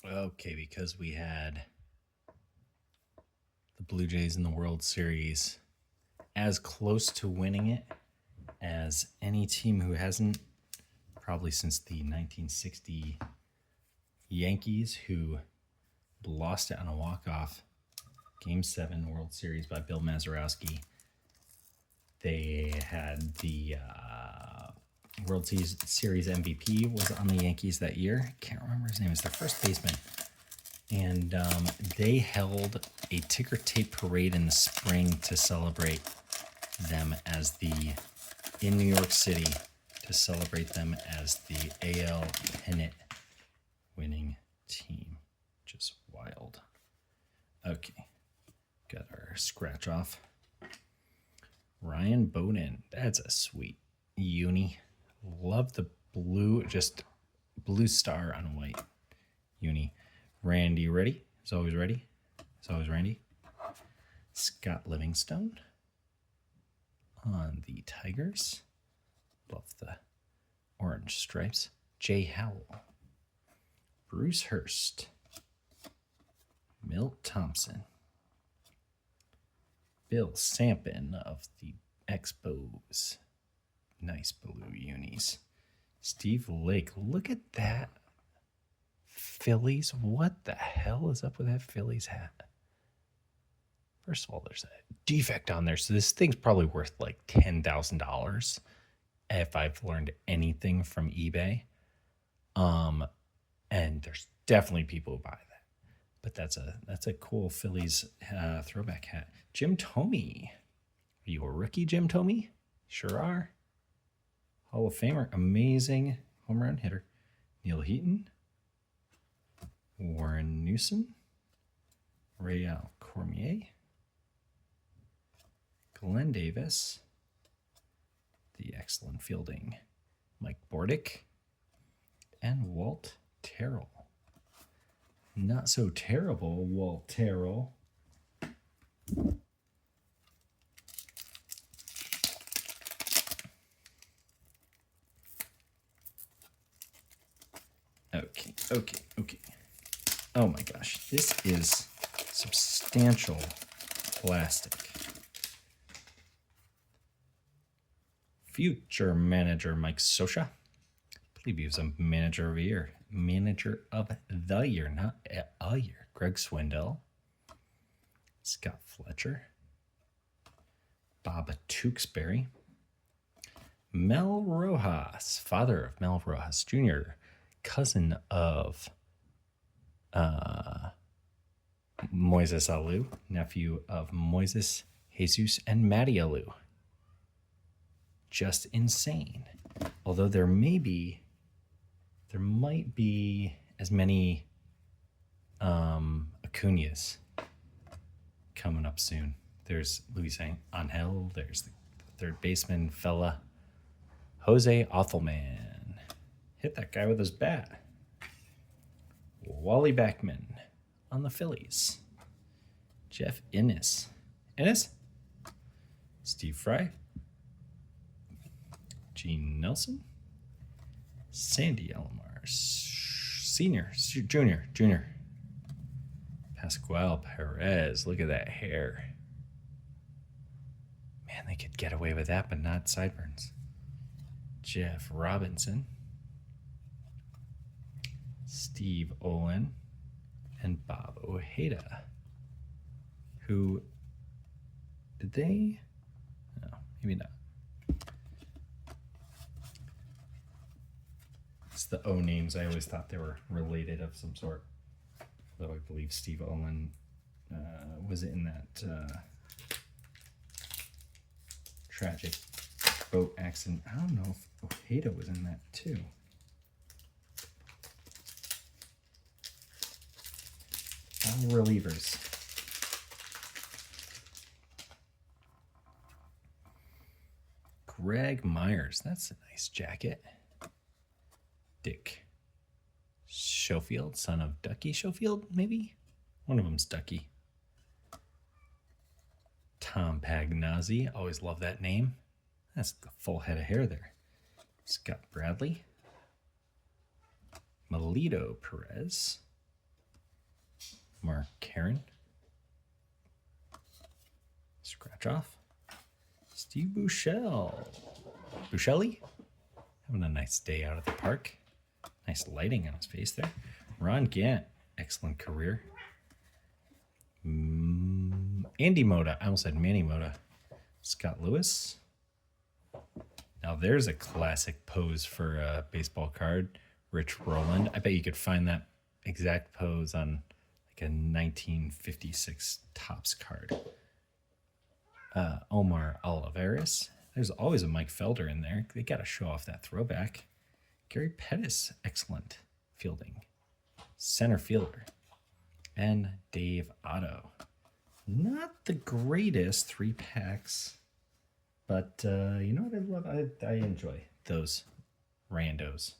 Okay, because we had the Blue Jays in the World Series as close to winning it as any team who hasn't, probably since the 1960 Yankees, who lost it on a walk-off Game 7 World Series by Bill Mazeroski. They had the World Series MVP was on the Yankees that year. Can't remember his name. It's their first baseman. And they held a ticker tape parade in the spring to celebrate them as in New York City, to celebrate them as the AL pennant winning team, which is wild. Okay, got our scratch off. Ryan Bowden, that's a sweet uni. Love the blue, just blue star on white uni. Randy, ready? Is always ready. Is always Randy. Scott Livingstone on the Tigers. Love the orange stripes. Jay Howell. Bruce Hurst. Milt Thompson. Bill Sampson of the Expos. Nice blue unis. Steve Lake. Look at that. Phillies. What the hell is up with that Phillies hat? First of all, there's a defect on there. So this thing's probably worth like $10,000 if I've learned anything from eBay. And there's definitely people who buy that. But that's a cool Phillies throwback hat. Jim Thome. Are you a rookie, Jim Thome? Sure are. Hall of Famer. Amazing home run hitter. Neil Heaton. Warren Newson. Rayal Cormier. Glenn Davis. The excellent fielding. Mike Bordick. And Walt Terrell. Not so terrible, Walt Terrell. Okay. Oh my gosh, this is substantial plastic. Future manager Mike Scioscia. I believe he was a manager of the year. Manager of the year, not a year. Greg Swindell. Scott Fletcher. Bob Tewksbury. Mel Rojas, father of Mel Rojas Jr., cousin of Moises Alou, nephew of Moises, Jesus, and Matty Alou. Just insane. Although there might be as many Acuñas coming up soon. There's Luis Angel. There's the third baseman fella, Jose Offelman. Hit that guy with his bat. Wally Backman on the Phillies. Jeff Innes. Steve Fry. Gene Nelson. Sandy Alomar. Junior. Pascual Perez. Look at that hair. Man, they could get away with that, but not sideburns. Jeff Robinson. Steve Olin. And Bob Ojeda. Who did they? No, maybe not. It's the O names. I always thought they were related of some sort. Though I believe Steve Olin was in that tragic boat accident. I don't know if Ojeda was in that too. All relievers. Greg Myers. That's a nice jacket. Dick Schofield, son of Ducky Schofield, maybe? One of them's Ducky. Tom Pagnozzi. Always love that name. That's the full head of hair there. Scott Bradley. Melito Perez. Mark Karen. Scratch off. Steve Bouchel. Bouchelli? Having a nice day out at the park. Nice lighting on his face there. Ron Gant. Excellent career. Andy Moda. I almost said Manny Moda. Scott Lewis. Now there's a classic pose for a baseball card. Rich Rowland. I bet you could find that exact pose on like a 1956 Topps card. Omar Olivares. There's always a Mike Felder in there. They got to show off that throwback. Gary Pettis. Excellent fielding. Center fielder. And Dave Otto. Not the greatest 3 packs, but you know what I love? I enjoy those randos.